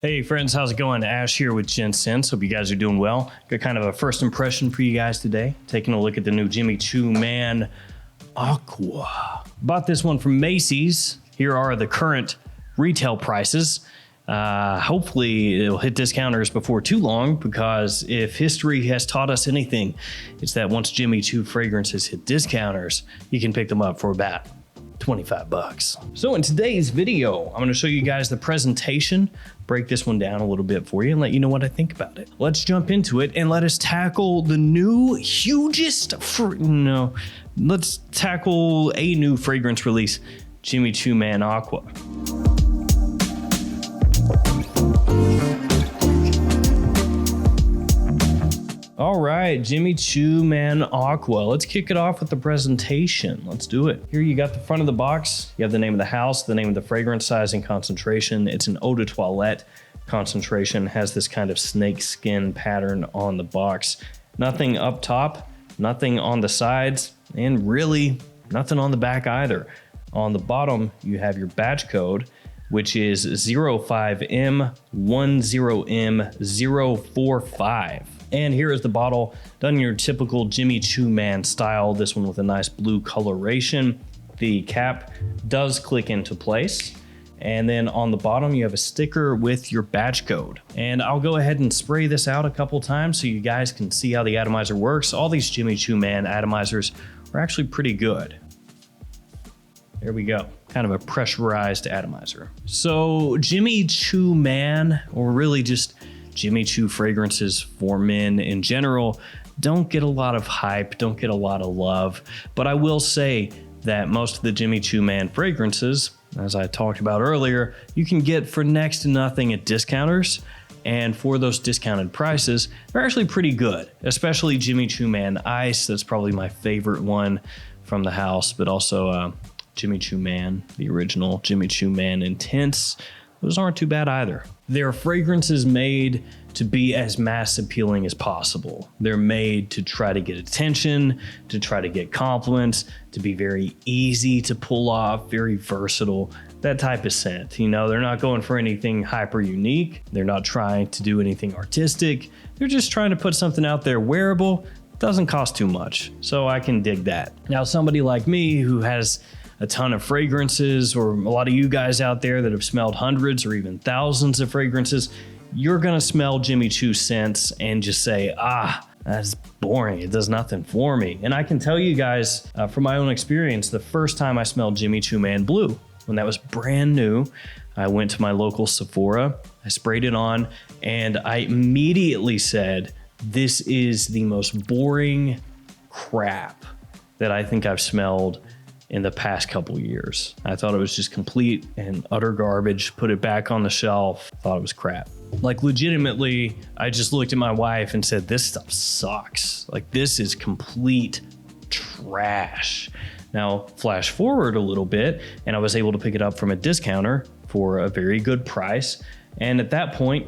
Hey friends, how's it going? Ash here with Gents. Hope you guys are doing well. Got kind of a first impression for you guys today. Taking a look at the new Jimmy Choo Man Aqua. Bought this one from Macy's. Here are the current retail prices. Hopefully it'll hit discounters before too long, because if history has taught us anything, it's that once Jimmy Choo fragrances hit discounters, you can pick them up for about 25 bucks. So in today's video, I'm gonna show you guys the presentation, break this one down a little bit for you and let you know what I think about it. Let's jump into it and let us tackle the new let's tackle a new fragrance release, Jimmy Choo Man Aqua. All right, Jimmy Choo Man Aqua. Let's kick it off with the presentation. Let's do it. Here you got the front of the box. You have the name of the house, the name of the fragrance, size, and concentration. It's an eau de toilette concentration. Has this kind of snake skin pattern on the box. Nothing up top, nothing on the sides, and really nothing on the back either. On the bottom, you have your batch code, which is 05M10M045. And here is the bottle, done in your typical Jimmy Choo Man style, this one with a nice blue coloration. The cap does click into place. And then on the bottom, you have a sticker with your batch code. And I'll go ahead and spray this out a couple times so you guys can see how the atomizer works. All these Jimmy Choo Man atomizers are actually pretty good. There we go, kind of a pressurized atomizer. So Jimmy Choo Man, or really just Jimmy Choo fragrances for men in general, don't get a lot of hype, don't get a lot of love. But I will say that most of the Jimmy Choo Man fragrances, as I talked about earlier, you can get for next to nothing at discounters. And for those discounted prices, they're actually pretty good, especially Jimmy Choo Man Ice. That's probably my favorite one from the house, but also Jimmy Choo Man, the original Jimmy Choo Man Intense. Those aren't too bad either. They're fragrances made to be as mass appealing as possible. They're made to try to get attention, to try to get compliments, to be very easy to pull off, very versatile, that type of scent. You know, they're not going for anything hyper unique. They're not trying to do anything artistic. They're just trying to put something out there wearable. Doesn't cost too much, so I can dig that. Now, somebody like me who has a ton of fragrances, or a lot of you guys out there that have smelled hundreds or even thousands of fragrances, you're gonna smell Jimmy Choo scents and just say, that's boring, it does nothing for me. And I can tell you guys from my own experience, the first time I smelled Jimmy Choo Man Blue, when that was brand new, I went to my local Sephora, I sprayed it on, and I immediately said, this is the most boring crap that I think I've smelled in the past couple years. I thought it was just complete and utter garbage, put it back on the shelf, thought it was crap. Like legitimately, I just looked at my wife and said, this stuff sucks. Like this is complete trash. Now, flash forward a little bit, and I was able to pick it up from a discounter for a very good price. And at that point,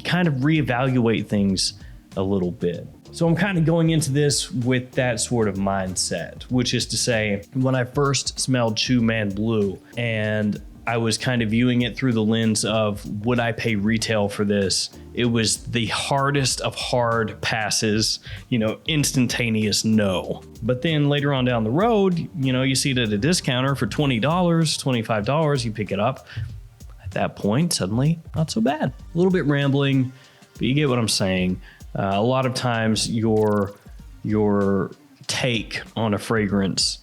kind of reevaluate things a little bit. So I'm kind of going into this with that sort of mindset, which is to say, when I first smelled Choo Man Blue, and I was kind of viewing it through the lens of, would I pay retail for this? It was the hardest of hard passes, instantaneous no. But then later on down the road, you see it at a discounter for $20, $25, you pick it up. At that point, suddenly, not so bad. A little bit rambling, but you get what I'm saying. A lot of times your take on a fragrance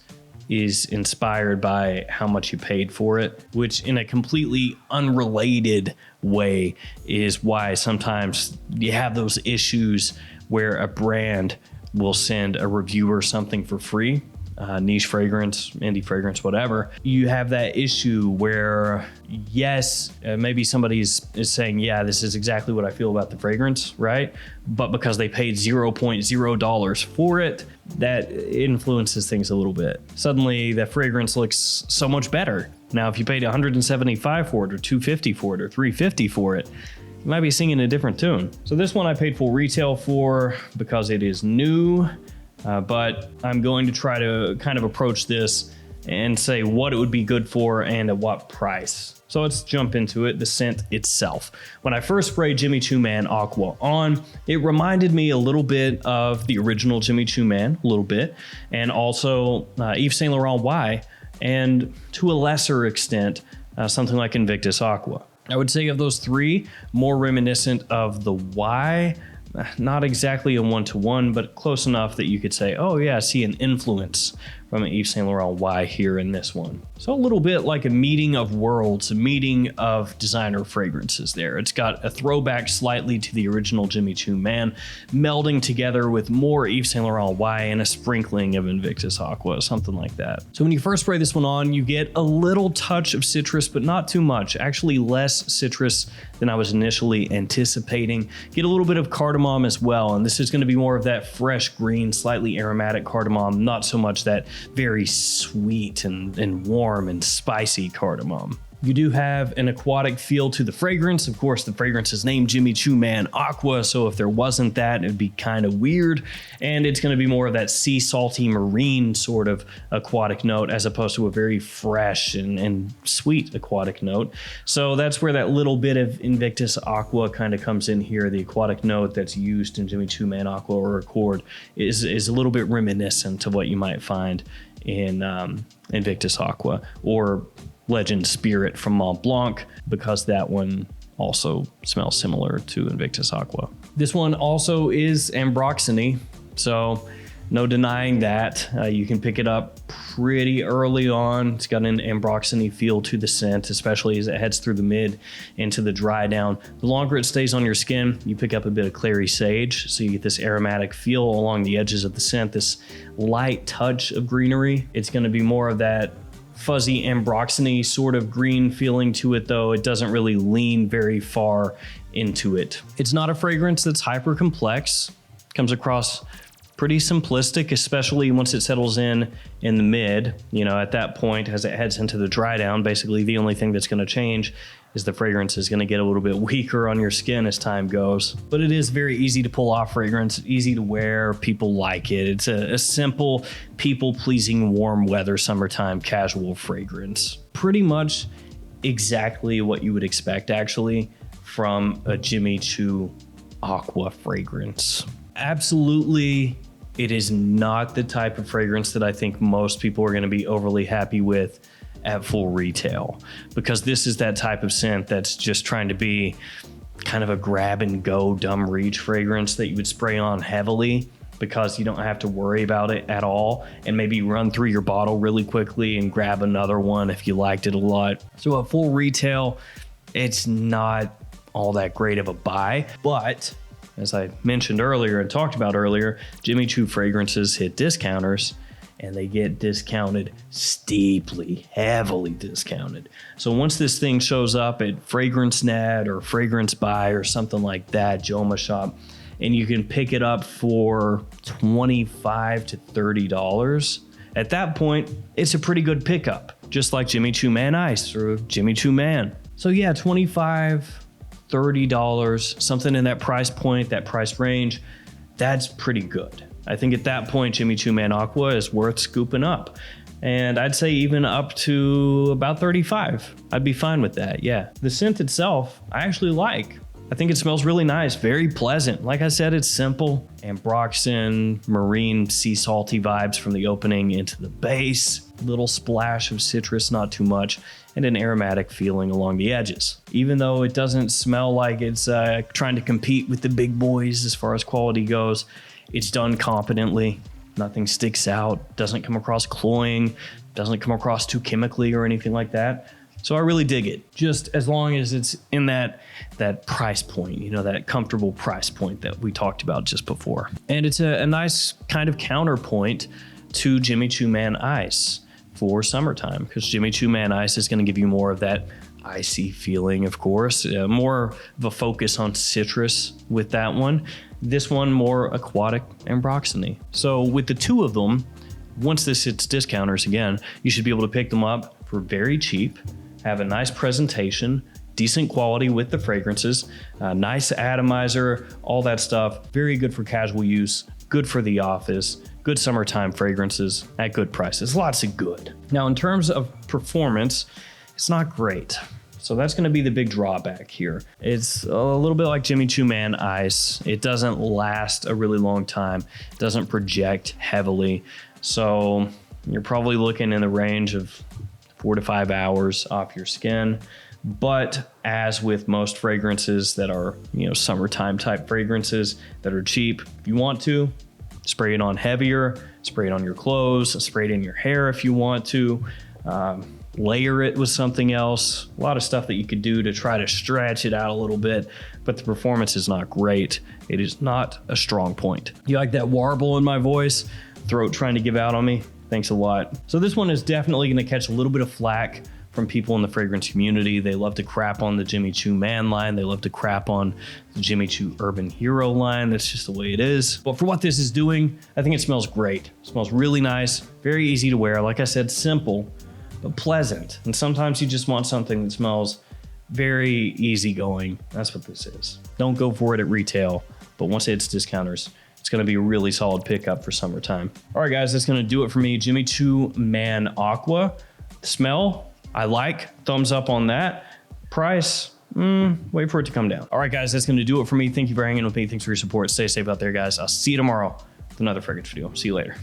is inspired by how much you paid for it, which in a completely unrelated way is why sometimes you have those issues where a brand will send a reviewer something for free, niche fragrance, indie fragrance, whatever. You have that issue where, yes, maybe somebody is saying, yeah, this is exactly what I feel about the fragrance, right? But because they paid $0.0 for it, that influences things a little bit. Suddenly, that fragrance looks so much better. Now, if you paid $175 for it, or $250 for it, or $350 for it, you might be singing a different tune. So this one I paid full retail for because it is new. But I'm going to try to kind of approach this and say what it would be good for and at what price. So let's jump into it, the scent itself. When I first sprayed Jimmy Choo Man Aqua on, it reminded me a little bit of the original Jimmy Choo Man, a little bit, and also Yves Saint Laurent Y, and to a lesser extent, something like Invictus Aqua. I would say of those three, more reminiscent of the Y, not exactly a one-to-one, but close enough that you could say, oh yeah, I see an influence from an Yves Saint Laurent Y here in this one. So a little bit like a meeting of worlds, a meeting of designer fragrances there. It's got a throwback slightly to the original Jimmy Choo Man, melding together with more Yves Saint Laurent Y and a sprinkling of Invictus Aqua, something like that. So when you first spray this one on, you get a little touch of citrus, but not too much. Actually less citrus than I was initially anticipating. Get a little bit of cardamom as well, and this is going to be more of that fresh green, slightly aromatic cardamom, not so much that very sweet and warm and spicy cardamom. You do have an aquatic feel to the fragrance. Of course, the fragrance is named Jimmy Choo Man Aqua, so if there wasn't that, it'd be kind of weird. And it's going to be more of that sea salty marine sort of aquatic note as opposed to a very fresh and sweet aquatic note. So that's where that little bit of Invictus Aqua kind of comes in here. The aquatic note that's used in Jimmy Choo Man Aqua or Accord is a little bit reminiscent of what you might find in Invictus Aqua or Legend Spirit from Mont Blanc, because that one also smells similar to Invictus Aqua. This one also is ambroxany, so no denying that. You can pick it up pretty early on. It's got an ambroxany feel to the scent, especially as it heads through the mid into the dry down. The longer it stays on your skin, you pick up a bit of clary sage, so you get this aromatic feel along the edges of the scent, this light touch of greenery. It's going to be more of that fuzzy ambroxany sort of green feeling to it, though it doesn't really lean very far into it. It's not a fragrance that's hyper complex. Comes across pretty simplistic, especially once it settles in the mid. You know, at that point, as it heads into the dry down, basically the only thing that's going to change is the fragrance is going to get a little bit weaker on your skin as time goes. But it is very easy to pull off fragrance, easy to wear, people like it. It's a simple, people-pleasing, warm weather, summertime, casual fragrance. Pretty much exactly what you would expect, actually, from a Jimmy Choo Aqua fragrance. Absolutely, it is not the type of fragrance that I think most people are going to be overly happy with at full retail, because this is that type of scent that's just trying to be kind of a grab and go dumb reach fragrance that you would spray on heavily because you don't have to worry about it at all, and maybe run through your bottle really quickly and grab another one if you liked it a lot. So at full retail, it's not all that great of a buy, but as I mentioned earlier and talked about earlier, Jimmy Choo fragrances hit discounters, and they get discounted steeply, heavily discounted. So once this thing shows up at Fragrance Net or Fragrance Buy or something like that, Joma Shop, and you can pick it up for $25 to $30, at that point, it's a pretty good pickup, just like Jimmy Choo Man Ice or Jimmy Choo Man. So yeah, $25, $30, something in that price point, that price range, that's pretty good. I think at that point, Jimmy Choo Man Aqua is worth scooping up. And I'd say even up to about 35. I'd be fine with that, yeah. The scent itself, I actually like. I think it smells really nice, very pleasant. Like I said, it's simple. Ambroxan, marine, sea salty vibes from the opening into the base. Little splash of citrus, not too much, and an aromatic feeling along the edges. Even though it doesn't smell like it's trying to compete with the big boys as far as quality goes, it's done competently. Nothing sticks out, doesn't come across cloying, doesn't come across too chemically or anything like that. So I really dig it, just as long as it's in that price point, you know, that comfortable price point that we talked about just before. And it's a nice kind of counterpoint to Jimmy Choo Man Ice for summertime, because Jimmy Choo Man Ice is going to give you more of that icy feeling, of course, more of a focus on citrus with that one. This one more aquatic ambroxany. So with the two of them, once this hits discounters again, you should be able to pick them up for very cheap, have a nice presentation, decent quality with the fragrances, nice atomizer, all that stuff. Very good for casual use, good for the office, good summertime fragrances at good prices. Lots of good. Now, in terms of performance, it's not great. So that's gonna be the big drawback here. It's a little bit like Jimmy Choo Man Ice. It doesn't last a really long time. It doesn't project heavily. So you're probably looking in the range of 4 to 5 hours off your skin. But as with most fragrances that are, summertime type fragrances that are cheap, if you want to, spray it on heavier, spray it on your clothes, spray it in your hair if you want to, layer it with something else. A lot of stuff that you could do to try to stretch it out a little bit, but the performance is not great. It is not a strong point. You like that warble in my voice? Throat trying to give out on me? Thanks a lot. So this one is definitely gonna catch a little bit of flack from people in the fragrance community. They love to crap on the Jimmy Choo Man line. They love to crap on the Jimmy Choo Urban Hero line. That's just the way it is. But for what this is doing, I think it smells great. It smells really nice, very easy to wear. Like I said, simple, but pleasant. And sometimes you just want something that smells very easygoing. That's what this is. Don't go for it at retail, but once it hits discounters, it's gonna be a really solid pickup for summertime. All right, guys, that's gonna do it for me. Jimmy Choo Man Aqua. Smell, I like, thumbs up on that. Price, wait for it to come down. All right, guys, that's gonna do it for me. Thank you for hanging with me. Thanks for your support. Stay safe out there, guys. I'll see you tomorrow with another fragrance video. See you later.